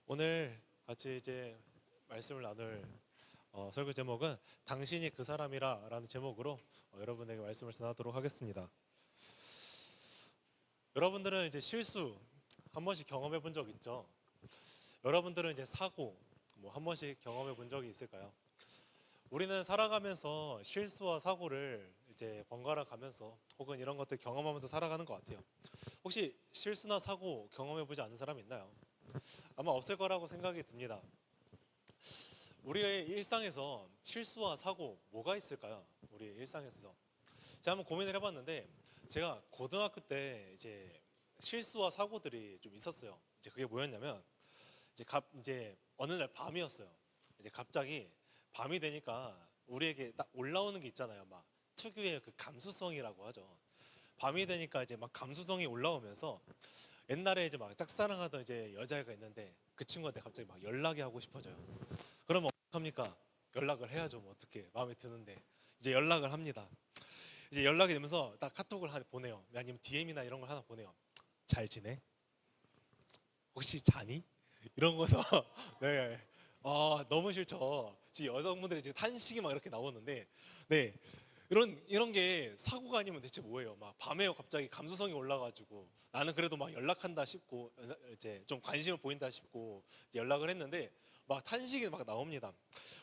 오늘 같이 이제 말씀을 나눌 설교 제목은 당신이 그 사람이라 라는 제목으로 여러분에게 말씀을 전하도록 하겠습니다. 여러분들은 이제 실수 한 번씩 경험해 본 적 있죠? 여러분들은 이제 사고 뭐 한 번씩 경험해 본 적이 있을까요? 우리는 살아가면서 실수와 사고를 이제 번갈아 가면서 혹은 이런 것들 경험하면서 살아가는 것 같아요. 혹시 실수나 사고 경험해 보지 않은 사람 있나요? 아마 없을 거라고 생각이 듭니다. 우리의 일상에서 실수와 사고 뭐가 있을까요? 우리의 일상에서 제가 한번 고민을 해봤는데, 제가 고등학교 때 이제 실수와 사고들이 좀 있었어요. 이제 그게 뭐였냐면, 이제 어느 날 밤이었어요. 이제 갑자기 밤이 되니까 우리에게 딱 올라오는 게 있잖아요. 막 특유의 그 감수성이라고 하죠. 밤이 되니까 이제 막 감수성이 올라오면서, 옛날에 이제 막 짝사랑하던 이제 여자애가 있는데 그 친구한테 갑자기 막 연락이 하고 싶어져요. 그러면 어떡합니까? 연락을 해야죠. 뭐 어떻게 마음에 드는데 이제 연락을 합니다. 이제 연락이 되면서 딱 카톡을 하나 보내요. 아니면 DM이나 이런 걸 하나 보내요. 잘 지내? 혹시 자니? 이런 거서 네. 너무 싫죠. 지금 여성분들이 지금 탄식이 막 이렇게 나오는데, 네. 이런 게 사고가 아니면 대체 뭐예요? 막 밤에 갑자기 감수성이 올라가지고 나는 그래도 막 연락한다 싶고 이제 좀 관심을 보인다 싶고 이제 연락을 했는데 막 탄식이 막 나옵니다.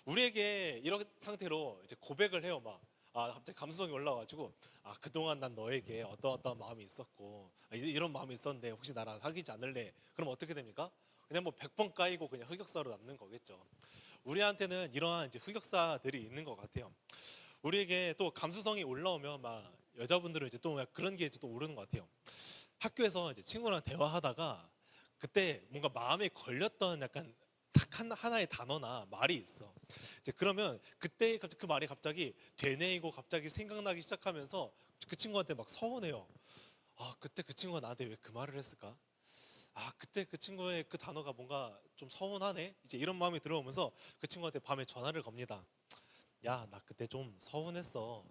우리에게 이런 상태로 이제 고백을 해요. 막 갑자기 감수성이 올라가지고, 그동안 난 너에게 어떤 마음이 있었고 이런 마음이 있었는데 혹시 나랑 사귀지 않을래? 그럼 어떻게 됩니까? 그냥 뭐 100번 까이고 그냥 흑역사로 남는 거겠죠. 우리한테는 이러한 이제 흑역사들이 있는 것 같아요. 우리에게 또 감수성이 올라오면 막 여자분들은 이제 또 그런 게 이제 또 오르는 것 같아요. 학교에서 이제 친구랑 대화하다가 그때 뭔가 마음에 걸렸던 약간 딱 하나의 단어나 말이 있어. 이제 그러면 그때 갑자기 그 말이 갑자기 되뇌이고 갑자기 생각나기 시작하면서 그 친구한테 막 서운해요. 그때 그 친구가 나한테 왜 그 말을 했을까? 그때 그 친구의 그 단어가 뭔가 좀 서운하네? 이제 이런 마음이 들어오면서 그 친구한테 밤에 전화를 겁니다. 야, 나 그때 좀 서운했어.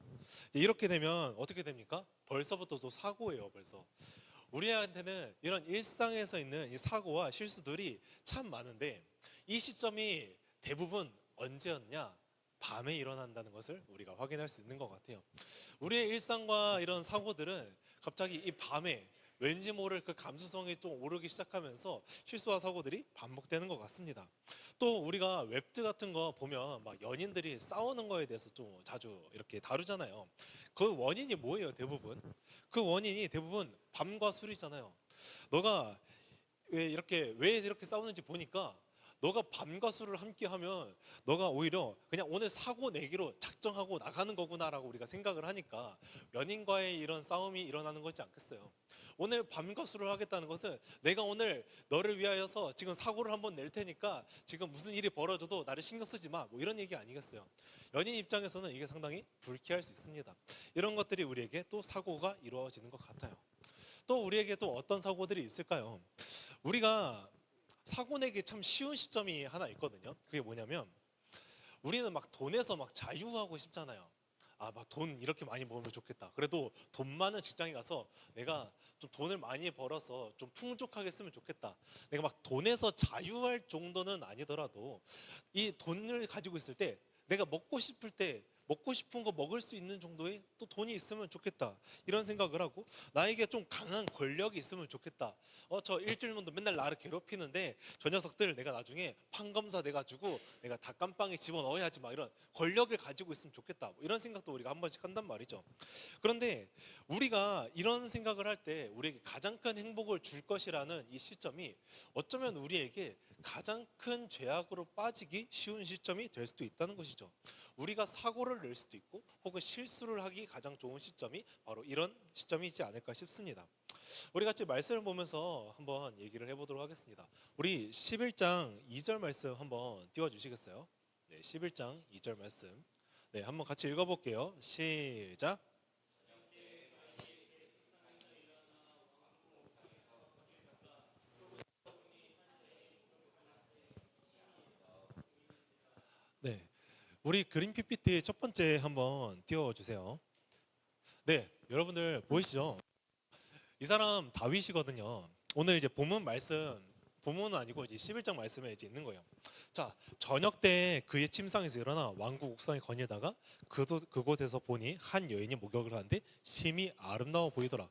이제 이렇게 되면 어떻게 됩니까? 벌써부터 또 사고예요, 벌써. 우리한테는 이런 일상에서 있는 이 사고와 실수들이 참 많은데, 이 시점이 대부분 언제였냐? 밤에 일어난다는 것을 우리가 확인할 수 있는 것 같아요. 우리의 일상과 이런 사고들은 갑자기 이 밤에 왠지 모를 그 감수성이 좀 오르기 시작하면서 실수와 사고들이 반복되는 것 같습니다. 또 우리가 웹드 같은 거 보면 막 연인들이 싸우는 거에 대해서 좀 자주 이렇게 다루잖아요. 그 원인이 뭐예요, 대부분? 그 원인이 대부분 밤과 술이잖아요. 너가 왜 이렇게 싸우는지 보니까, 너가 밤과 술을 함께 하면 너가 오히려 그냥 오늘 사고 내기로 작정하고 나가는 거구나라고 우리가 생각을 하니까 연인과의 이런 싸움이 일어나는 거지 않겠어요. 오늘 밤과 술을 하겠다는 것은 내가 오늘 너를 위하여서 지금 사고를 한번 낼 테니까 지금 무슨 일이 벌어져도 나를 신경 쓰지 마, 뭐 이런 얘기 아니겠어요. 연인 입장에서는 이게 상당히 불쾌할 수 있습니다. 이런 것들이 우리에게 또 사고가 이루어지는 것 같아요. 또 우리에게 또 어떤 사고들이 있을까요? 우리가 사고 내기 참 쉬운 시점이 하나 있거든요. 그게 뭐냐면, 우리는 막 돈에서 막 자유하고 싶잖아요. 막 돈 이렇게 많이 벌면 좋겠다. 그래도 돈 많은 직장에 가서 내가 좀 돈을 많이 벌어서 좀 풍족하게 쓰면 좋겠다. 내가 막 돈에서 자유할 정도는 아니더라도 이 돈을 가지고 있을 때 내가 먹고 싶을 때 먹고 싶은 거 먹을 수 있는 정도의 또 돈이 있으면 좋겠다, 이런 생각을 하고, 나에게 좀 강한 권력이 있으면 좋겠다. 저 일주일만도 맨날 나를 괴롭히는데 저 녀석들 내가 나중에 판검사 돼가지고 내가 다 깜빵에 집어넣어야지, 막 이런 권력을 가지고 있으면 좋겠다, 뭐 이런 생각도 우리가 한 번씩 한단 말이죠. 그런데 우리가 이런 생각을 할 때 우리에게 가장 큰 행복을 줄 것이라는 이 시점이 어쩌면 우리에게 가장 큰 죄악으로 빠지기 쉬운 시점이 될 수도 있다는 것이죠. 우리가 사고를 낼 수도 있고 혹은 실수를 하기 가장 좋은 시점이 바로 이런 시점이지 않을까 싶습니다. 우리 같이 말씀을 보면서 한번 얘기를 해보도록 하겠습니다. 우리 11장 2절 말씀 한번 띄워주시겠어요? 네, 11장 2절 말씀. 네, 한번 같이 읽어볼게요. 시작. 네, 우리 그림 PPT 첫 번째 한번 띄워주세요. 네, 여러분들 보이시죠? 이 사람 다윗이거든요. 오늘 이제 본문 말씀 본문은 아니고 이제 11장 말씀에 이제 있는 거예요. 자, 저녁 때 그의 침상에서 일어나 왕국 옥상에 거니다가 그곳에서 보니 한 여인이 목욕을 하는데 심히 아름다워 보이더라.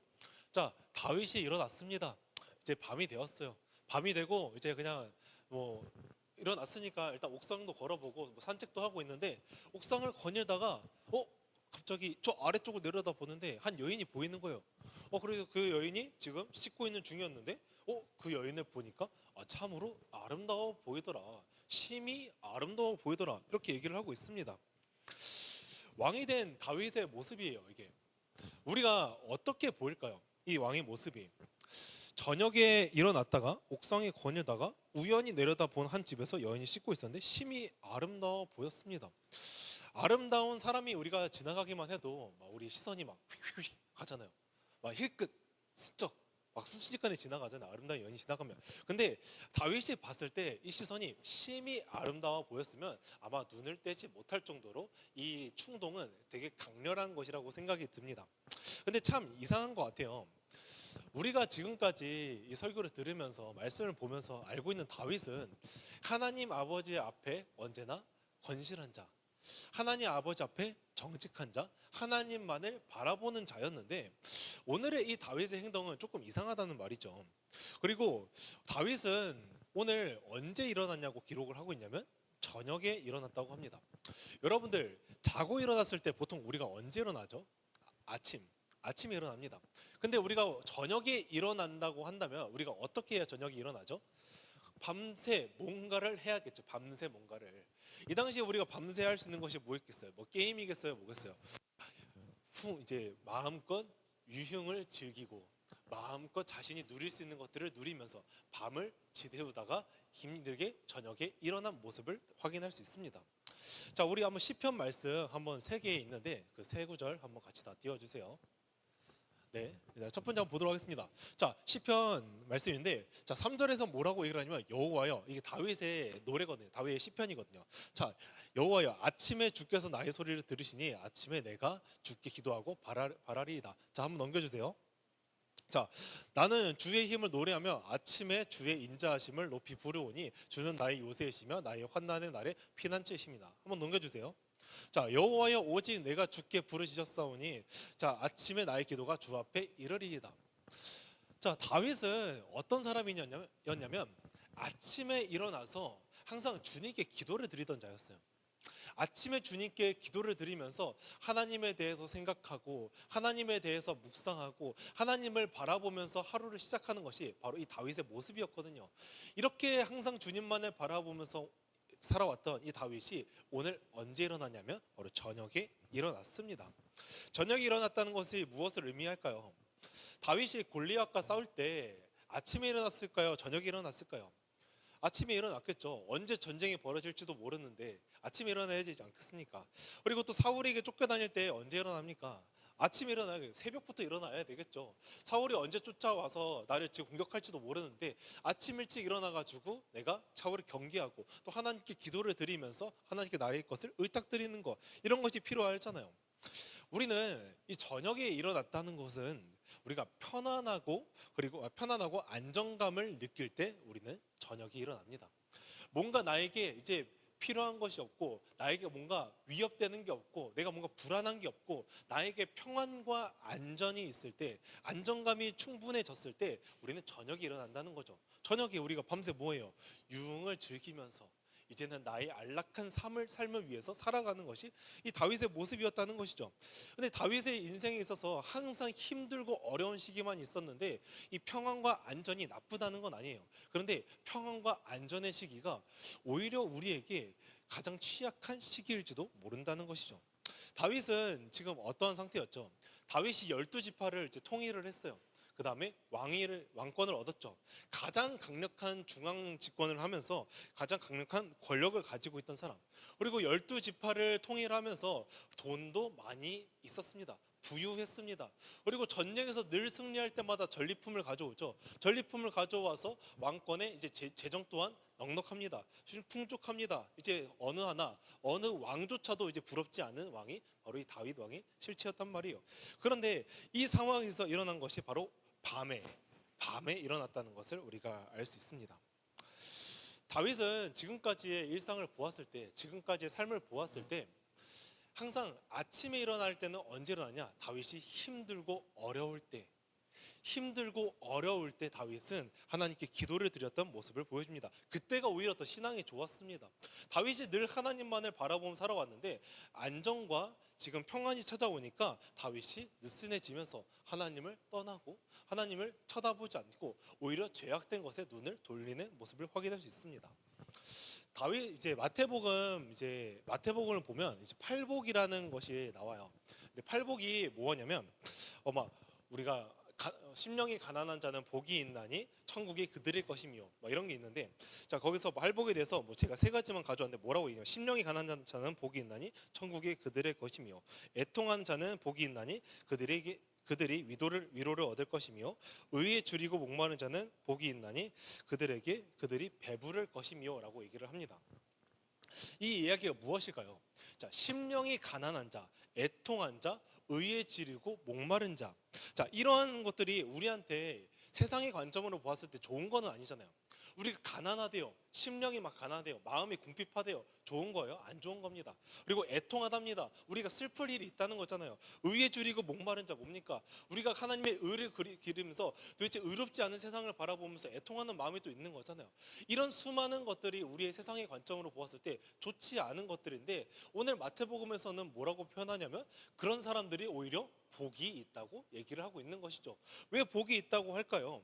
자, 다윗이 일어났습니다. 이제 밤이 되었어요. 밤이 되고 이제 그냥 뭐 일어났으니까 일단 옥상도 걸어보고 뭐 산책도 하고 있는데 옥상을 거닐다가 갑자기 저 아래쪽을 내려다 보는데 한 여인이 보이는 거예요. 그래서 그 여인이 지금 씻고 있는 중이었는데 그 여인을 보니까 참으로 아름다워 보이더라. 심히 아름다워 보이더라. 이렇게 얘기를 하고 있습니다. 왕이 된 다윗의 모습이에요. 이게 우리가 어떻게 보일까요? 이 왕의 모습이 저녁에 일어났다가 옥상에 거닐다가 우연히 내려다 본 한 집에서 여인이 씻고 있었는데 심히 아름다워 보였습니다. 아름다운 사람이 우리가 지나가기만 해도 막 우리 시선이 막 휙휙 가잖아요. 막 힐끗 스쩍 막 순식간에 지나가잖아요. 아름다운 여인이 지나가면. 근데 다윗이 봤을 때 이 시선이 심히 아름다워 보였으면 아마 눈을 떼지 못할 정도로 이 충동은 되게 강렬한 것이라고 생각이 듭니다. 근데 참 이상한 것 같아요. 우리가 지금까지 이 설교를 들으면서 말씀을 보면서 알고 있는 다윗은 하나님 아버지 앞에 언제나 건실한 자, 하나님 아버지 앞에 정직한 자, 하나님만을 바라보는 자였는데 오늘의 이 다윗의 행동은 조금 이상하다는 말이죠. 그리고 다윗은 오늘 언제 일어났냐고 기록을 하고 있냐면 저녁에 일어났다고 합니다. 여러분들 자고 일어났을 때 보통 우리가 언제 일어나죠? 아침에 일어납니다. 근데 우리가 저녁에 일어난다고 한다면 우리가 어떻게 해야 저녁에 일어나죠? 밤새 뭔가를 해야겠죠. 밤새 뭔가를. 이 당시에 우리가 밤새 할 수 있는 것이 뭐 있겠어요? 뭐 게임이겠어요? 뭐겠어요? 이제 마음껏 유흥을 즐기고 마음껏 자신이 누릴 수 있는 것들을 누리면서 밤을 지새우다가 힘들게 저녁에 일어난 모습을 확인할 수 있습니다. 자, 우리 한번 시편 말씀 한번 3개 있는데 그 3구절 한번 같이 다 띄워주세요. 네, 첫 번째 한번 보도록 하겠습니다. 자, 시편 말씀인데, 자, 3절에서 뭐라고 얘기를 하냐면 여호와여, 이게 다윗의 노래거든요. 다윗의 시편이거든요. 자, 여호와여, 아침에 주께서 나의 소리를 들으시니 아침에 내가 주께 기도하고 바라리이다. 자, 한번 넘겨주세요. 자, 나는 주의 힘을 노래하며 아침에 주의 인자하심을 높이 부르오니 주는 나의 요새이시며 나의 환난의 날에 피난처이십니다. 한번 넘겨주세요. 자, 여호와여, 오직 내가 주께 부르짖었사오니 자, 아침에 나의 기도가 주 앞에 이르리이다. 자, 다윗은 어떤 사람이었냐면 아침에 일어나서 항상 주님께 기도를 드리던 자였어요. 아침에 주님께 기도를 드리면서 하나님에 대해서 생각하고 하나님에 대해서 묵상하고 하나님을 바라보면서 하루를 시작하는 것이 바로 이 다윗의 모습이었거든요. 이렇게 항상 주님만을 바라보면서 살아왔던 이 다윗이 오늘 언제 일어났냐면 바로 저녁에 일어났습니다. 저녁에 일어났다는 것이 무엇을 의미할까요? 다윗이 골리앗과 싸울 때 아침에 일어났을까요? 저녁에 일어났을까요? 아침에 일어났겠죠. 언제 전쟁이 벌어질지도 모르는데 아침에 일어나야 되지 않겠습니까? 그리고 또 사울에게 쫓겨다닐 때 언제 일어납니까? 아침에 일어나야, 새벽부터 일어나야 되겠죠. 사울이 언제 쫓아와서 나를 지금 공격할지도 모르는데 아침 일찍 일어나가지고 내가 사울을 경계하고 또 하나님께 기도를 드리면서 하나님께 나의 것을 의탁드리는 것, 이런 것이 필요하잖아요. 우리는 이 저녁에 일어났다는 것은 우리가 편안하고 안정감을 느낄 때 우리는 저녁에 일어납니다. 뭔가 나에게 이제 필요한 것이 없고 나에게 뭔가 위협되는 게 없고 내가 뭔가 불안한 게 없고 나에게 평안과 안전이 있을 때, 안정감이 충분해졌을 때 우리는 저녁에 일어난다는 거죠. 저녁에 우리가 밤새 뭐해요? 유흥을 즐기면서 이제는 나의 안락한 삶을 위해서 살아가는 것이 이 다윗의 모습이었다는 것이죠. 근데 다윗의 인생에 있어서 항상 힘들고 어려운 시기만 있었는데 이 평안과 안전이 나쁘다는 건 아니에요. 그런데 평안과 안전의 시기가 오히려 우리에게 가장 취약한 시기일지도 모른다는 것이죠. 다윗은 지금 어떠한 상태였죠? 다윗이 12지파를 이제 통일을 했어요. 그 다음에 왕권을 얻었죠. 가장 강력한 중앙 집권을 하면서 가장 강력한 권력을 가지고 있던 사람. 그리고 12지파를 통일하면서 돈도 많이 있었습니다. 부유했습니다. 그리고 전쟁에서 늘 승리할 때마다 전리품을 가져오죠. 전리품을 가져와서 왕권의 이제 재정 또한 넉넉합니다. 풍족합니다. 이제 어느 왕조차도 이제 부럽지 않은 왕이 바로 이 다윗 왕의 실체였단 말이에요. 그런데 이 상황에서 일어난 것이 바로 밤에 일어났다는 것을 우리가 알 수 있습니다. 다윗은 지금까지의 일상을 보았을 때, 지금까지의 삶을 보았을 때 항상 아침에 일어날 때는 언제 일어나냐? 다윗이 힘들고 어려울 때 다윗은 하나님께 기도를 드렸던 모습을 보여줍니다. 그때가 오히려 더 신앙이 좋았습니다. 다윗이 늘 하나님만을 바라보며 살아왔는데 안정과 지금 평안이 찾아오니까 다윗이 느슨해지면서 하나님을 떠나고 하나님을 쳐다보지 않고 오히려 죄악된 것에 눈을 돌리는 모습을 확인할 수 있습니다. 다윗 마태복음을 보면 이제 팔복이라는 것이 나와요. 근데 팔복이 뭐냐면 우리가 심령이 가난한 자는 복이 있나니 천국이 그들의 것이며 이런 게 있는데, 자 거기서 팔복에 대해서 제가 세 가지만 가져왔는데 뭐라고 얘기해요? 심령이 가난한 자는 복이 있나니 천국이 그들의 것이며, 애통한 자는 복이 있나니 그들이 위로를 얻을 것이며, 의에 줄이고 목마른 자는 복이 있나니 그들이 배부를 것이며라고 얘기를 합니다. 이 이야기가 무엇일까요? 자, 심령이 가난한 자, 애통한 자, 의에 지르고 목마른 자. 자, 이러한 것들이 우리한테 세상의 관점으로 보았을 때 좋은 거는 아니잖아요. 우리가 가난하대요. 심령이 막 가난하대요. 마음이 궁핍하대요. 좋은 거예요? 안 좋은 겁니다. 그리고 애통하답니다. 우리가 슬플 일이 있다는 거잖아요. 의에 줄이고 목마른 자 뭡니까? 우리가 하나님의 의를 기르면서 도대체 의롭지 않은 세상을 바라보면서 애통하는 마음이 또 있는 거잖아요. 이런 수많은 것들이 우리의 세상의 관점으로 보았을 때 좋지 않은 것들인데, 오늘 마태복음에서는 뭐라고 표현하냐면 그런 사람들이 오히려 복이 있다고 얘기를 하고 있는 것이죠. 왜 복이 있다고 할까요?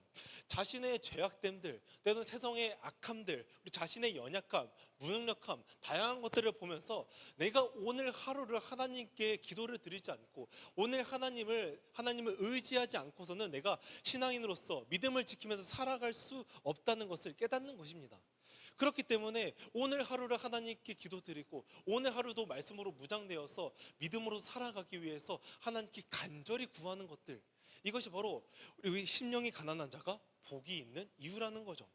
자신의 죄악됨들, 때로는 세상의 악함들, 우리 자신의 연약함, 무능력함, 다양한 것들을 보면서 내가 오늘 하루를 하나님께 기도를 드리지 않고 오늘 하나님을 의지하지 않고서는 내가 신앙인으로서 믿음을 지키면서 살아갈 수 없다는 것을 깨닫는 것입니다. 그렇기 때문에 오늘 하루를 하나님께 기도드리고 오늘 하루도 말씀으로 무장되어서 믿음으로 살아가기 위해서 하나님께 간절히 구하는 것들, 이것이 바로 우리 심령이 가난한 자가 복이 있는 이유라는 거죠.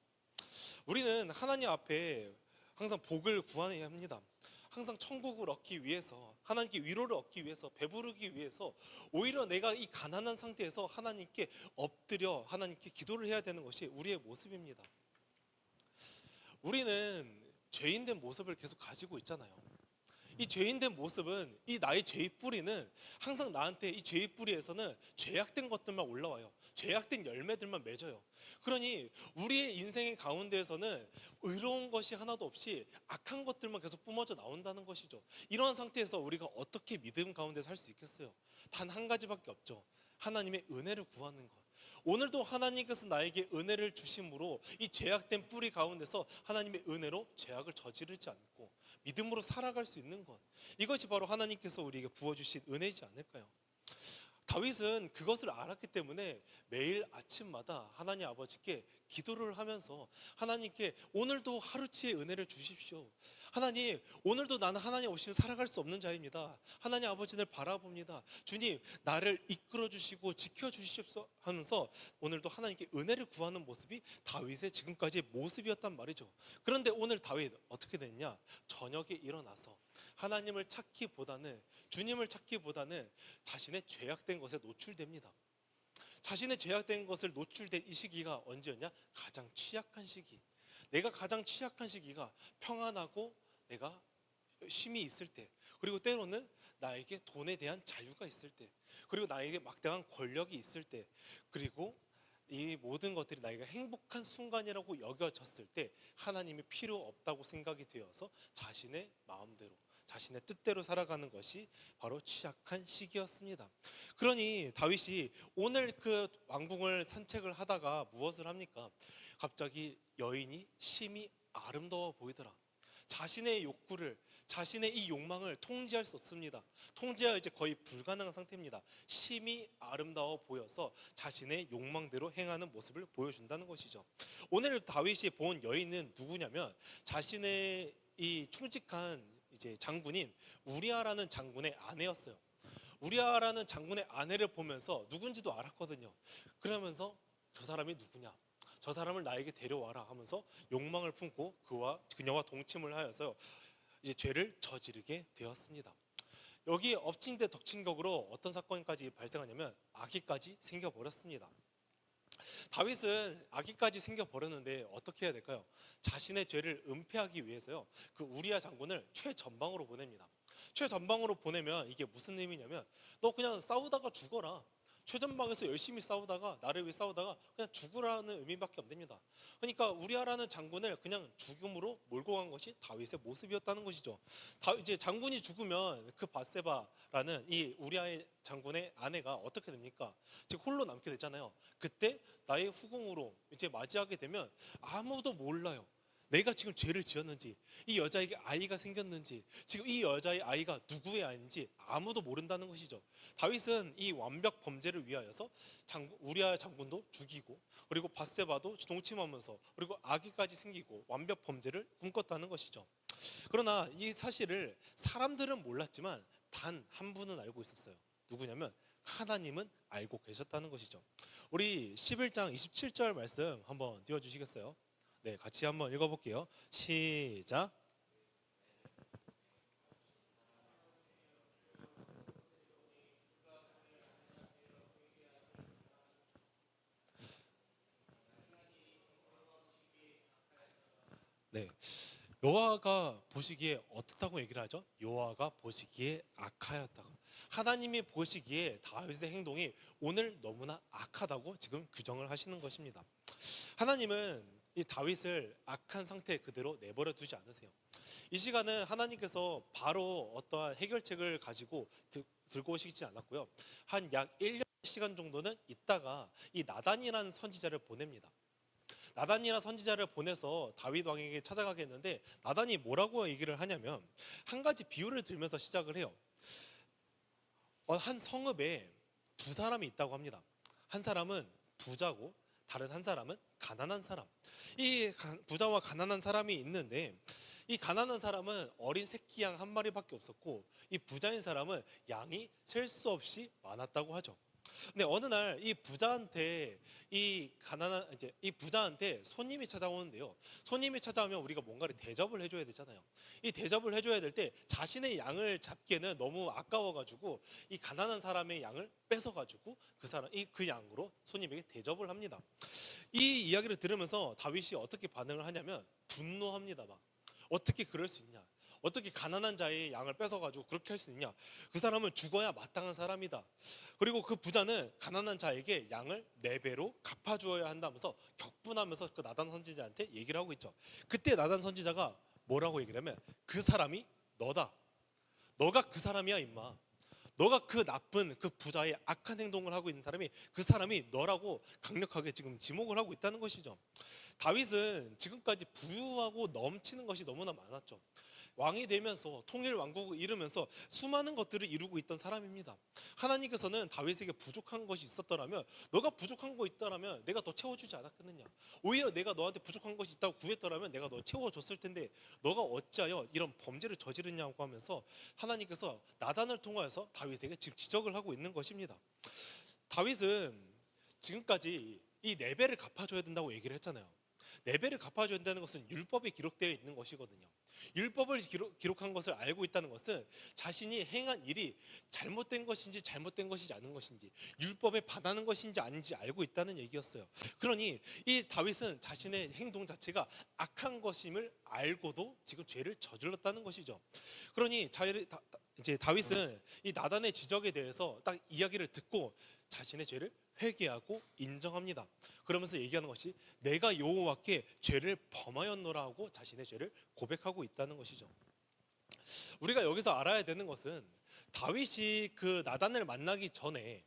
우리는 하나님 앞에 항상 복을 구해야 합니다. 항상 천국을 얻기 위해서, 하나님께 위로를 얻기 위해서, 배부르기 위해서 오히려 내가 이 가난한 상태에서 하나님께 엎드려 하나님께 기도를 해야 되는 것이 우리의 모습입니다. 우리는 죄인된 모습을 계속 가지고 있잖아요. 이 죄인된 모습은, 이 나의 죄의 뿌리는 항상 나한테 이 죄의 뿌리에서는 죄악된 것들만 올라와요. 죄악된 열매들만 맺어요. 그러니 우리의 인생의 가운데에서는 의로운 것이 하나도 없이 악한 것들만 계속 뿜어져 나온다는 것이죠. 이러한 상태에서 우리가 어떻게 믿음 가운데 살 수 있겠어요? 단 한 가지밖에 없죠. 하나님의 은혜를 구하는 것. 오늘도 하나님께서 나에게 은혜를 주심으로 이 죄악된 뿌리 가운데서 하나님의 은혜로 죄악을 저지르지 않고 믿음으로 살아갈 수 있는 것, 이것이 바로 하나님께서 우리에게 부어주신 은혜이지 않을까요? 다윗은 그것을 알았기 때문에 매일 아침마다 하나님 아버지께 기도를 하면서 하나님께 오늘도 하루치의 은혜를 주십시오. 하나님, 오늘도 나는 하나님 없이는 살아갈 수 없는 자입니다. 하나님 아버지를 바라봅니다. 주님, 나를 이끌어 주시고 지켜 주십시오 하면서 오늘도 하나님께 은혜를 구하는 모습이 다윗의 지금까지의 모습이었단 말이죠. 그런데 오늘 다윗 어떻게 됐냐? 저녁에 일어나서 하나님을 찾기보다는, 주님을 찾기보다는 자신의 죄악된 것에 노출됩니다. 자신의 죄악된 것을 노출된 이 시기가 언제였냐? 가장 취약한 시기. 내가 가장 취약한 시기가 평안하고 내가 쉼이 있을 때, 그리고 때로는 나에게 돈에 대한 자유가 있을 때, 그리고 나에게 막대한 권력이 있을 때, 그리고 이 모든 것들이 나에게 행복한 순간이라고 여겨졌을 때 하나님이 필요 없다고 생각이 되어서 자신의 마음대로, 자신의 뜻대로 살아가는 것이 바로 취약한 시기였습니다. 그러니 다윗이 오늘 그 왕궁을 산책을 하다가 무엇을 합니까? 갑자기 여인이 심히 아름다워 보이더라. 자신의 욕구를, 자신의 이 욕망을 통제할 수 없습니다. 통제가 이제 거의 불가능한 상태입니다. 심히 아름다워 보여서 자신의 욕망대로 행하는 모습을 보여준다는 것이죠. 오늘 다윗이 본 여인은 누구냐면 자신의 이 충직한 이제 장군인 우리아라는 장군의 아내였어요. 우리아라는 장군의 아내를 보면서 누군지도 알았거든요. 그러면서 저 사람이 누구냐? 저 사람을 나에게 데려와라 하면서 욕망을 품고 그녀와 동침을 하여서 이제 죄를 저지르게 되었습니다. 여기에 엎친 데 덮친 격으로 어떤 사건까지 발생하냐면 아기까지 생겨버렸습니다. 다윗은 아기까지 생겨 버렸는데 어떻게 해야 될까요? 자신의 죄를 은폐하기 위해서요. 그 우리아 장군을 최전방으로 보냅니다. 최전방으로 보내면 이게 무슨 의미냐면 너 그냥 싸우다가 죽어라. 최전방에서 열심히 싸우다가 나를 위해 싸우다가 그냥 죽으라는 의미밖에 안 됩니다. 그러니까 우리아라는 장군을 그냥 죽음으로 몰고 간 것이 다윗의 모습이었다는 것이죠. 이제 장군이 죽으면 그 바세바라는 이 우리아의 장군의 아내가 어떻게 됩니까? 즉 홀로 남게 되잖아요. 그때 나의 후궁으로 이제 맞이하게 되면 아무도 몰라요. 내가 지금 죄를 지었는지, 이 여자에게 아이가 생겼는지, 지금 이 여자의 아이가 누구의 아이인지 아무도 모른다는 것이죠. 다윗은 이 완벽 범죄를 위하여서 우리아 장군도 죽이고, 그리고 바세바도 동침하면서, 그리고 아기까지 생기고 완벽 범죄를 꿈꿨다는 것이죠. 그러나 이 사실을 사람들은 몰랐지만 단 한 분은 알고 있었어요. 누구냐면 하나님은 알고 계셨다는 것이죠. 우리 11장 27절 말씀 한번 띄워주시겠어요? 네, 같이 한번 읽어볼게요. 시작. 네, 여호와가 보시기에 어떻다고 얘기를 하죠? 여호와가 보시기에 악하였다고. 하나님이 보시기에 다윗의 행동이 오늘 너무나 악하다고 지금 규정을 하시는 것입니다. 하나님은 이 다윗을 악한 상태 그대로 내버려 두지 않으세요. 이 시간은 하나님께서 바로 어떠한 해결책을 가지고 들고 오시지 않았고요. 한 약 1년 시간 정도는 있다가 이 나단이라는 선지자를 보냅니다. 나단이라는 선지자를 보내서 다윗 왕에게 찾아가게 했는데 나단이 뭐라고 얘기를 하냐면 한 가지 비유를 들면서 시작을 해요. 한 성읍에 두 사람이 있다고 합니다. 한 사람은 부자고 다른 한 사람은 가난한 사람. 이 부자와 가난한 사람이 있는데 이 가난한 사람은 어린 새끼 양 한 마리밖에 없었고 이 부자인 사람은 양이 셀 수 없이 많았다고 하죠. 근데 어느 날 이 부자한테 이 부자한테 손님이 찾아오는데요. 손님이 찾아오면 우리가 뭔가를 대접을 해줘야 되잖아요. 이 대접을 해줘야 될 때 자신의 양을 잡기에는 너무 아까워가지고 이 가난한 사람의 양을 뺏어가지고 그 양으로 손님에게 대접을 합니다. 이 이야기를 들으면서 다윗이 어떻게 반응을 하냐면 분노합니다. 막 어떻게 그럴 수 있냐? 어떻게 가난한 자의 양을 뺏어가지고 그렇게 할 수 있냐? 그 사람은 죽어야 마땅한 사람이다. 그리고 그 부자는 가난한 자에게 양을 4배로 갚아주어야 한다면서 격분하면서 그 나단 선지자한테 얘기를 하고 있죠. 그때 나단 선지자가 뭐라고 얘기를 하면 그 사람이 너다. 너가 그 사람이야 임마. 너가 그 나쁜 그 부자의 악한 행동을 하고 있는 사람이 그 사람이 너라고 강력하게 지금 지목을 하고 있다는 것이죠. 다윗은 지금까지 부유하고 넘치는 것이 너무나 많았죠. 왕이 되면서 통일 왕국을 이루면서 수많은 것들을 이루고 있던 사람입니다. 하나님께서는 다윗에게 부족한 것이 있었더라면 너가 부족한 거 있더라면 내가 더 채워주지 않았겠느냐. 오히려 내가 너한테 부족한 것이 있다고 구했더라면 내가 너 채워줬을 텐데 너가 어찌하여 이런 범죄를 저지르냐고 하면서 하나님께서 나단을 통하여서 다윗에게 지금 지적을 하고 있는 것입니다. 다윗은 지금까지 이 4배를 갚아줘야 된다고 얘기를 했잖아요. 4배를 갚아줘야 된다는 것은 율법에 기록되어 있는 것이거든요. 율법을 기록한 것을 알고 있다는 것은 자신이 행한 일이 잘못된 것인지 잘못된 것이지 않은 것인지 율법에 반하는 것인지 아닌지 알고 있다는 얘기였어요. 그러니 이 다윗은 자신의 행동 자체가 악한 것임을 알고도 지금 죄를 저질렀다는 것이죠. 그러니 이제 다윗은 이 나단의 지적에 대해서 딱 이야기를 듣고 자신의 죄를 회개하고 인정합니다. 그러면서 얘기하는 것이 내가 여호와께 죄를 범하였노라 하고 자신의 죄를 고백하고 있다는 것이죠. 우리가 여기서 알아야 되는 것은 다윗이 그 나단을 만나기 전에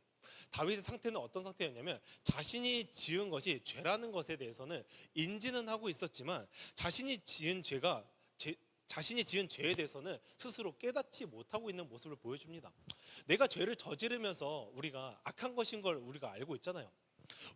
다윗의 상태는 어떤 상태였냐면 자신이 지은 것이 죄라는 것에 대해서는 인지는 하고 있었지만 자신이 지은 죄에 대해서는 스스로 깨닫지 못하고 있는 모습을 보여줍니다. 내가 죄를 저지르면서 우리가 악한 것인 걸 우리가 알고 있잖아요.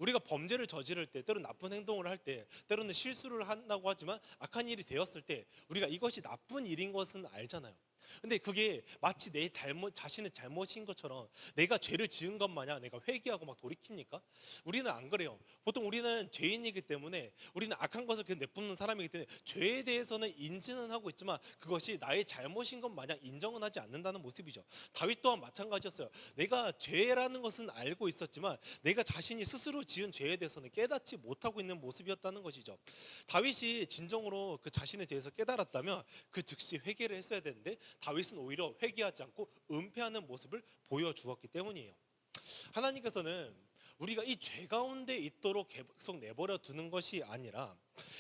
우리가 범죄를 저지를 때 때로는 나쁜 행동을 할 때 때로는 실수를 한다고 하지만 악한 일이 되었을 때 우리가 이것이 나쁜 일인 것은 알잖아요. 근데 그게 마치 내 잘못, 자신의 잘못인 것처럼 내가 죄를 지은 것 마냥 내가 회개하고 막 돌이킵니까? 우리는 안 그래요. 보통 우리는 죄인이기 때문에, 우리는 악한 것을 그냥 내뿜는 사람이기 때문에 죄에 대해서는 인지는 하고 있지만 그것이 나의 잘못인 것 마냥 인정은 하지 않는다는 모습이죠. 다윗 또한 마찬가지였어요. 내가 죄라는 것은 알고 있었지만 내가 자신이 스스로 지은 죄에 대해서는 깨닫지 못하고 있는 모습이었다는 것이죠. 다윗이 진정으로 그 자신에 대해서 깨달았다면 그 즉시 회개를 했어야 되는데 다윗은 오히려 회개하지 않고 은폐하는 모습을 보여주었기 때문이에요. 하나님께서는 우리가 이 죄 가운데 있도록 계속 내버려 두는 것이 아니라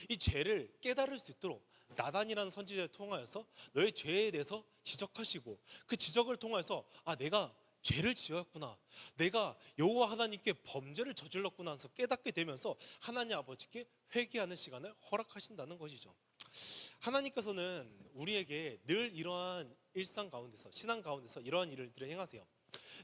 이 죄를 깨달을 수 있도록 나단이라는 선지자를 통하여서 너의 죄에 대해서 지적하시고 그 지적을 통해서 내가 죄를 지었구나, 내가 여호와 하나님께 범죄를 저질렀구나 해서 깨닫게 되면서 하나님 아버지께 회개하는 시간을 허락하신다는 것이죠. 하나님께서는 우리에게 늘 이러한 일상 가운데서, 신앙 가운데서 이러한 일들을 행하세요.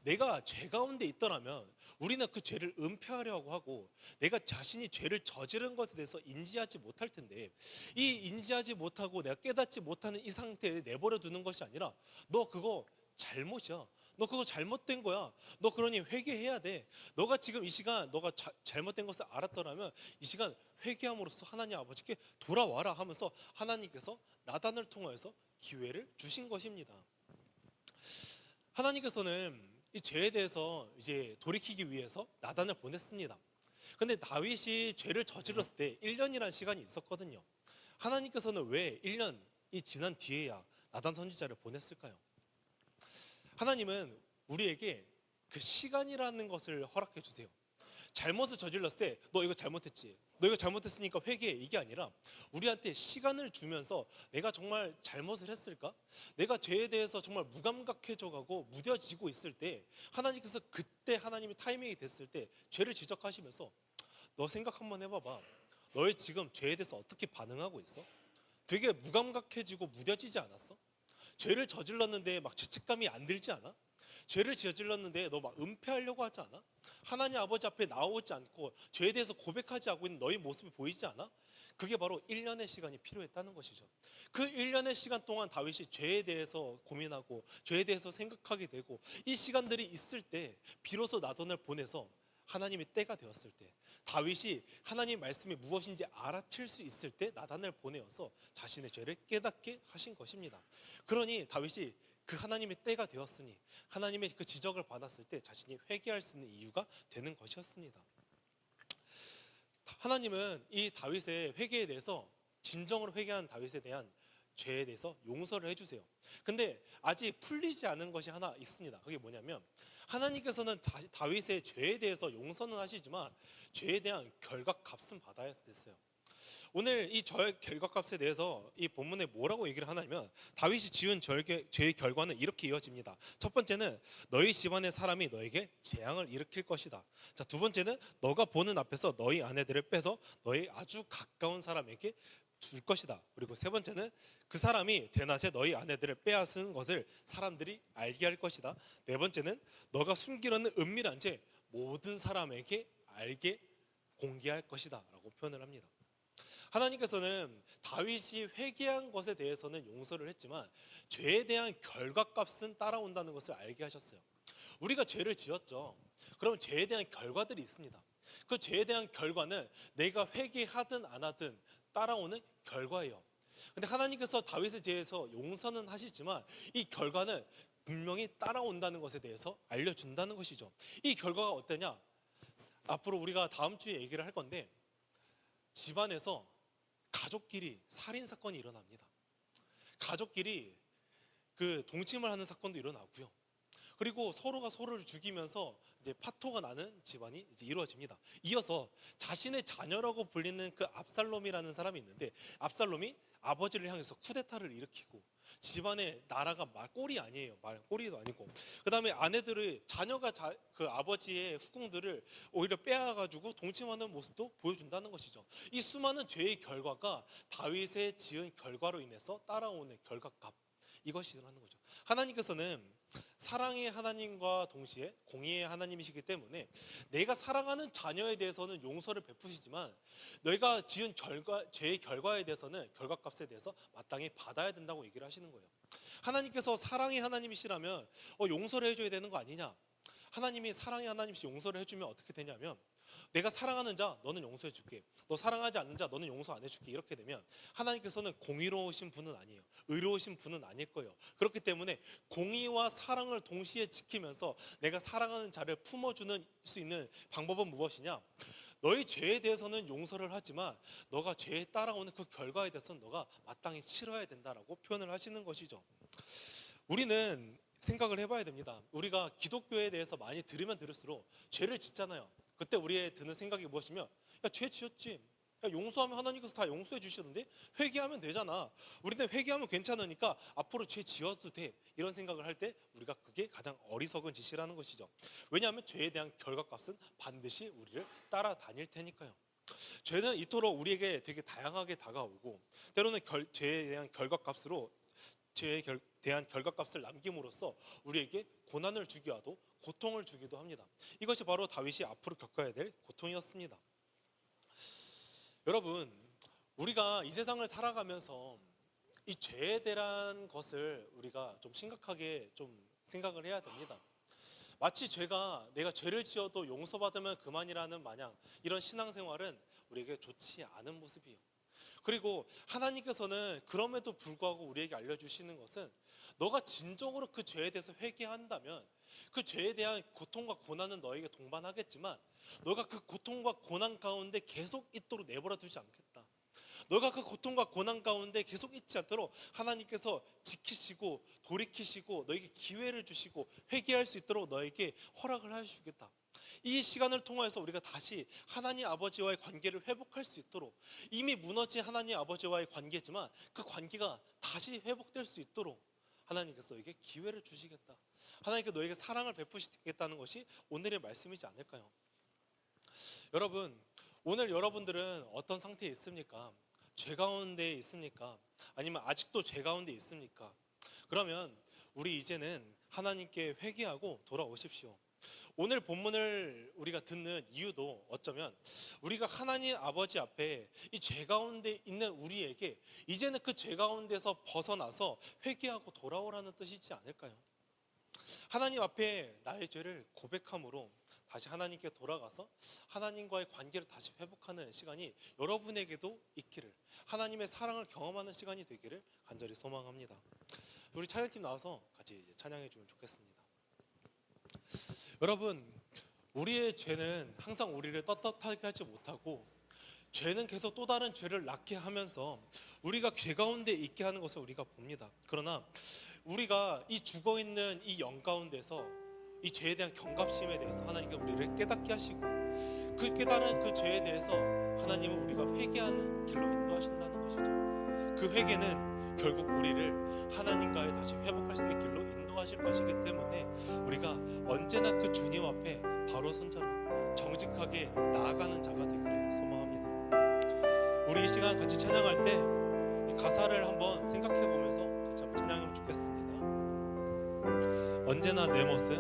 내가 죄 가운데 있더라면 우리는 그 죄를 은폐하려고 하고 내가 자신이 죄를 저지른 것에 대해서 인지하지 못할 텐데, 이 인지하지 못하고 내가 깨닫지 못하는 이 상태에 내버려 두는 것이 아니라 너 그거 잘못이야, 너 그거 잘못된 거야, 너 그러니 회개해야 돼, 너가 지금 이 시간 너가 잘못된 것을 알았더라면 이 시간 회개함으로써 하나님 아버지께 돌아와라 하면서 하나님께서 나단을 통하여서 기회를 주신 것입니다. 하나님께서는 이 죄에 대해서 이제 돌이키기 위해서 나단을 보냈습니다. 근데 다윗이 죄를 저질렀을 때 1년이라는 시간이 있었거든요. 하나님께서는 왜 1년이 지난 뒤에야 나단 선지자를 보냈을까요? 하나님은 우리에게 그 시간이라는 것을 허락해 주세요. 잘못을 저질렀을 때 너 이거 잘못했지, 너 이거 잘못했으니까 회개해, 이게 아니라 우리한테 시간을 주면서 내가 정말 잘못을 했을까? 내가 죄에 대해서 정말 무감각해져 가고 무뎌지고 있을 때 하나님께서 그때 하나님의 타이밍이 됐을 때 죄를 지적하시면서 너 생각 한번 해봐봐. 너의 지금 죄에 대해서 어떻게 반응하고 있어? 되게 무감각해지고 무뎌지지 않았어? 죄를 저질렀는데 막 죄책감이 안 들지 않아? 죄를 저질렀는데 너 막 은폐하려고 하지 않아? 하나님 아버지 앞에 나오지 않고 죄에 대해서 고백하지 않고 있는 너의 모습이 보이지 않아? 그게 바로 1년의 시간이 필요했다는 것이죠. 그 1년의 시간 동안 다윗이 죄에 대해서 고민하고 죄에 대해서 생각하게 되고 이 시간들이 있을 때 비로소 나단을 보내서 하나님의 때가 되었을 때, 다윗이 하나님 말씀이 무엇인지 알아챌 수 있을 때 나단을 보내어서 자신의 죄를 깨닫게 하신 것입니다. 그러니 다윗이 그 하나님의 때가 되었으니 하나님의 그 지적을 받았을 때 자신이 회개할 수 있는 이유가 되는 것이었습니다. 하나님은 이 다윗의 회개에 대해서, 진정으로 회개한 다윗에 대한 죄에 대해서 용서를 해주세요. 근데 아직 풀리지 않은 것이 하나 있습니다. 그게 뭐냐면 하나님께서는 다윗의 죄에 대해서 용서는 하시지만 죄에 대한 결과값은 받아야 됐어요. 오늘 이 결과값에 대해서 이 본문에 뭐라고 얘기를 하냐면 다윗이 지은 죄의 결과는 이렇게 이어집니다. 첫 번째는 너희 집안의 사람이 너에게 재앙을 일으킬 것이다. 자, 두 번째는 너가 보는 앞에서 너희 아내들을 빼서 너희 아주 가까운 사람에게 줄 것이다. 그리고 세 번째는 그 사람이 대낮에 너희 아내들을 빼앗은 것을 사람들이 알게 할 것이다. 네 번째는 너가 숨기려는 은밀한 죄 모든 사람에게 알게 공개할 것이다 라고 표현을 합니다. 하나님께서는 다윗이 회개한 것에 대해서는 용서를 했지만 죄에 대한 결과값은 따라온다는 것을 알게 하셨어요. 우리가 죄를 지었죠. 그럼 죄에 대한 결과들이 있습니다. 그 죄에 대한 결과는 내가 회개하든 안 하든 따라오는 결과예요. 근데 하나님께서 다윗에 대해서 용서는 하시지만 이 결과는 분명히 따라온다는 것에 대해서 알려준다는 것이죠. 이 결과가 어떠냐? 앞으로 우리가 다음 주에 얘기를 할 건데 집안에서 가족끼리 살인 사건이 일어납니다. 가족끼리 그 동침을 하는 사건도 일어나고요. 그리고 서로가 서로를 죽이면서 이제 파토가 나는 집안이 이제 이루어집니다. 이어서 자신의 자녀라고 불리는 그 압살롬이라는 사람이 있는데 압살롬이 아버지를 향해서 쿠데타를 일으키고 집안의 나라가 말 꼴이 아니에요. 말 꼴이도 아니고 그 다음에 아내들의 자녀가 그 아버지의 후궁들을 오히려 빼앗아가지고 동침하는 모습도 보여준다는 것이죠. 이 수많은 죄의 결과가 다윗의 지은 결과로 인해서 따라오는 결과값, 이것이라는 거죠. 하나님께서는 사랑의 하나님과 동시에 공의의 하나님이시기 때문에 내가 사랑하는 자녀에 대해서는 용서를 베푸시지만 너희가 지은 죄의 결과에 대해서는 결과값에 대해서 마땅히 받아야 된다고 얘기를 하시는 거예요. 하나님께서 사랑의 하나님이시라면 용서를 해줘야 되는 거 아니냐? 하나님이 사랑의 하나님이시 용서를 해주면 어떻게 되냐면 내가 사랑하는 자 너는 용서해 줄게, 너 사랑하지 않는 자 너는 용서 안 해줄게. 이렇게 되면 하나님께서는 공의로우신 분은 아니에요. 의로우신 분은 아닐 거예요. 그렇기 때문에 공의와 사랑을 동시에 지키면서 내가 사랑하는 자를 품어주는 수 있는 방법은 무엇이냐? 너의 죄에 대해서는 용서를 하지만 너가 죄에 따라오는 그 결과에 대해서는 너가 마땅히 치러야 된다라고 표현을 하시는 것이죠. 우리는 생각을 해봐야 됩니다. 우리가 기독교에 대해서 많이 들으면 들을수록 죄를 짓잖아요. 그때 우리의 드는 생각이 무엇이면 죄 지었지, 용서하면 하나님께서 다 용서해 주시던데 회개하면 되잖아, 우리는 회개하면 괜찮으니까 앞으로 죄 지어도 돼, 이런 생각을 할 때 우리가 그게 가장 어리석은 짓이라는 것이죠. 왜냐하면 죄에 대한 결과값은 반드시 우리를 따라다닐 테니까요. 죄는 이토록 우리에게 되게 다양하게 다가오고 때로는 죄에 대한 결과값으로 죄에 대한 결과값을 남김으로써 우리에게 고난을 주기도 하고 고통을 주기도 합니다. 이것이 바로 다윗이 앞으로 겪어야 될 고통이었습니다. 여러분, 우리가 이 세상을 살아가면서 이 죄에 대한 것을 우리가 좀 심각하게 좀 생각을 해야 됩니다. 마치 내가 죄를 지어도 용서받으면 그만이라는 마냥 이런 신앙생활은 우리에게 좋지 않은 모습이에요. 그리고 하나님께서는 그럼에도 불구하고 우리에게 알려주시는 것은 너가 진정으로 그 죄에 대해서 회개한다면 그 죄에 대한 고통과 고난은 너에게 동반하겠지만 너가 그 고통과 고난 가운데 계속 있도록 내버려 두지 않겠다. 너가 그 고통과 고난 가운데 계속 있지 않도록 하나님께서 지키시고 돌이키시고 너에게 기회를 주시고 회개할 수 있도록 너에게 허락을 해주시겠다. 이 시간을 통해서 우리가 다시 하나님 아버지와의 관계를 회복할 수 있도록, 이미 무너진 하나님 아버지와의 관계지만 그 관계가 다시 회복될 수 있도록 하나님께서 너에게 기회를 주시겠다. 하나님께서 너에게 사랑을 베푸시겠다는 것이 오늘의 말씀이지 않을까요? 여러분, 오늘 여러분들은 어떤 상태에 있습니까? 죄 가운데 있습니까? 아니면 아직도 죄 가운데 있습니까? 그러면 우리 이제는 하나님께 회개하고 돌아오십시오. 오늘 본문을 우리가 듣는 이유도 어쩌면 우리가 하나님 아버지 앞에 이 죄 가운데 있는 우리에게 이제는 그 죄 가운데서 벗어나서 회개하고 돌아오라는 뜻이지 않을까요? 하나님 앞에 나의 죄를 고백함으로 다시 하나님께 돌아가서 하나님과의 관계를 다시 회복하는 시간이 여러분에게도 있기를, 하나님의 사랑을 경험하는 시간이 되기를 간절히 소망합니다. 우리 찬양팀 나와서 같이 이제 찬양해 주면 좋겠습니다. 여러분, 우리의 죄는 항상 우리를 떳떳하게 하지 못하고 죄는 계속 또 다른 죄를 낳게 하면서 우리가 죄 가운데 있게 하는 것을 우리가 봅니다. 그러나 우리가 이 죽어있는 이 영 가운데서 이 죄에 대한 경각심에 대해서 하나님께 우리를 깨닫게 하시고 그 깨달은 그 죄에 대해서 하나님은 우리가 회개하는 길로 인도하신다는 것이죠. 그 회개는 결국 우리를 하나님과의 다시 회복할 수 있는 길로 인도하실 것이기 때문에 우리가 언제나 그 주님 앞에 바로 선 자로 정직하게 나아가는 자가 되기를 소망합니다. 우리 이 시간 같이 찬양할 때 이 가사를 한번 생각해 보면서 같이 한번 찬양하면 좋겠습니다. 언제나 내 모습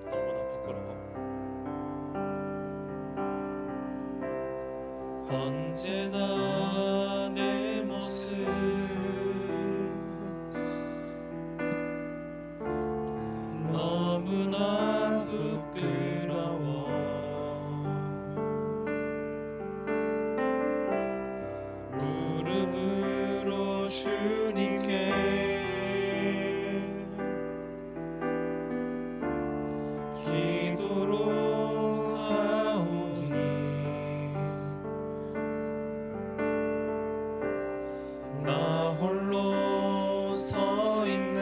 너무나 부끄러워, 언제나 내 모습 너무나 부끄러워, 무릎으로 주님께 기도로 하오니 나 홀로 서 있네,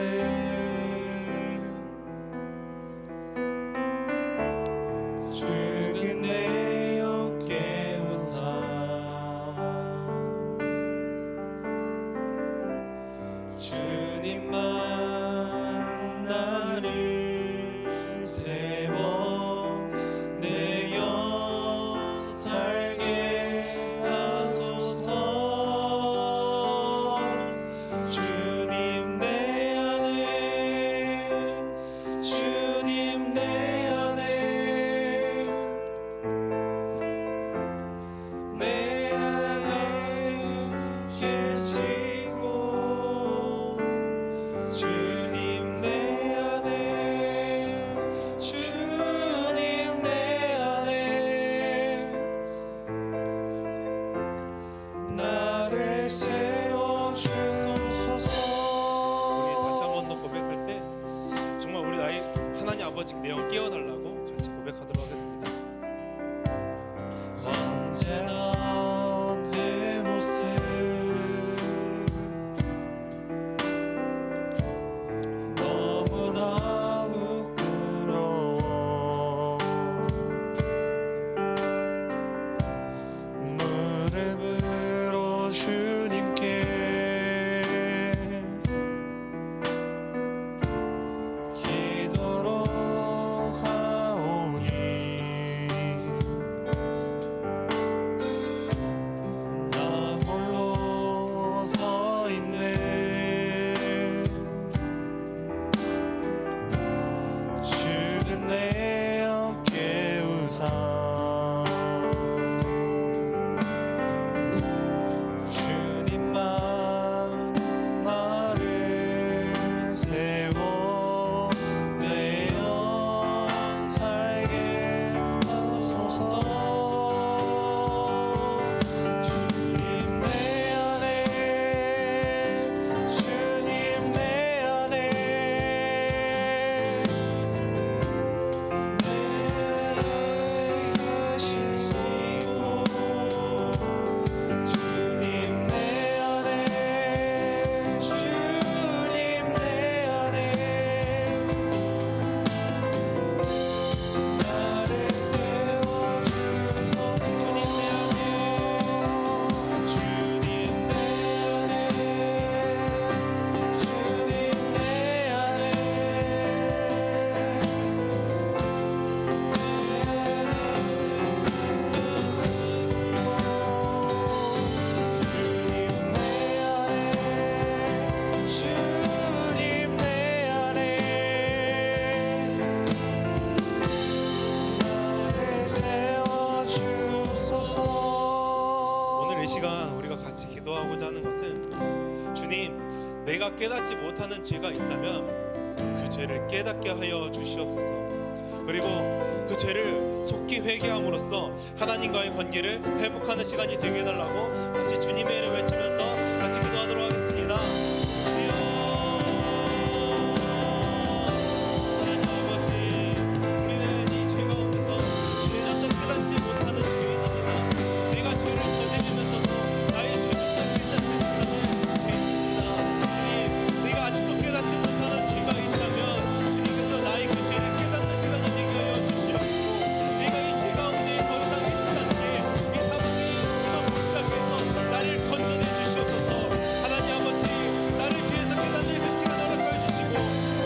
죽은 내 영 깨우사 주님만 나를 세워 내 영 살게 하소서. 주님 내 안에 기도하고자 하는 것은 주님, 내가 깨닫지 못하는 죄가 있다면 그 죄를 깨닫게 하여 주시옵소서. 그리고 그 죄를 속히 회개함으로써 하나님과의 관계를 회복하는 시간이 되게 해달라고 같이 주님의 이름 외치면서 같이 기도하도록 하겠습니다. 주여, 하나님 아버지, 우리는 이 죄 가운데서 죄조차 깨닫지 못하는 죄인입니다. 내가 죄를 저지르면서도 나의 죄조차 깨닫지 못하는 죄인입니다. 주님, 내가 아직도 깨닫지 못하는 죄가 있다면 주님께서 나의 그 죄를 깨닫는 시간이 되게 하여 주시옵고, 내가 이 죄 가운데 더 이상 있지 않게 이 사망의 지금 문짝에서 나를 건져내 주시옵소서. 하나님 아버지, 나를 죄에서 깨닫는 그 시간 허락하여 주시고,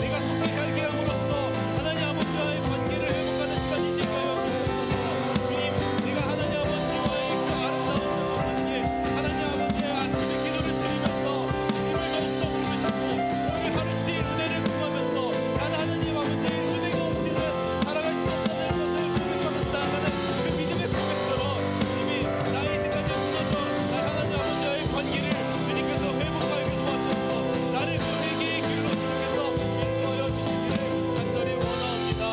내가 속히 회개함으로써 하나님 아버지와의 관계를 회복하는 시간이 되게 하여 주시옵소서. 주님, 내가 하나님 아버지와의 그 아름다운 그 관계, 하나님 아버지의 아침에 기도를 드리면서 주님을 더욱더 부르짖고 오늘 하루치 은혜를 구하면서 나는 하나님 아버지의 은혜가 없이는 살아갈 수 없다는 것을 고백하면서 나아가는 그 믿음의 고백처럼 주님이 나의 이때까지 무너져 나 하나님 아버지와의 관계를 주님께서 회복하게 도와주셔서 나를 그 회개의 길로 주님께서 인도하여 주시기를 간절히 원하옵니다.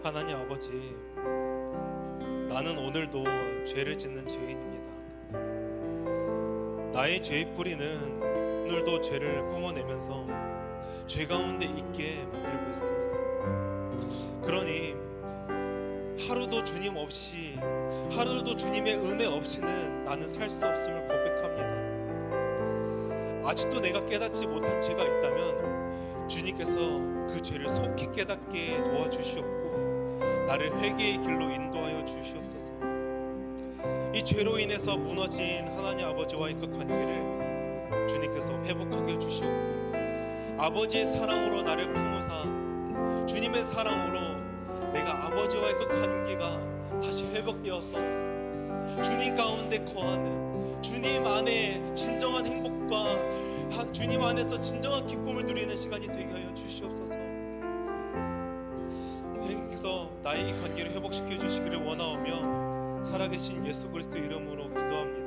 하나님 아버지, 나는 오늘도 죄를 짓는 죄인입니다. 나의 죄의 뿌리는 오늘도 죄를 뿜어내면서 죄 가운데 있게 만들고 있습니다. 그러니 하루도 주님 없이, 하루도 주님의 은혜 없이는 나는 살 수 없음을 고백합니다. 아직도 내가 깨닫지 못한 죄가 있다면 주님께서 그 죄를 속히 깨닫게 도와주시옵고 나를 회개의 길로 인도하여 주시옵소서. 이 죄로 인해서 무너진 하나님 아버지와의 그 관계를 주님께서 회복하게 해주시옵고, 아버지의 사랑으로 나를 품으사 주님의 사랑으로 내가 아버지와의 그 관계가 다시 회복되어서 주님 가운데 거하는, 주님 안에 진정한 행복과 주님 안에서 진정한 기쁨을 누리는 시간이 되게 하여 주시옵소서. 주님께서 나의 이 관계를 회복시켜 주시기를 원하오며 살아계신 예수 그리스도 이름으로 기도합니다.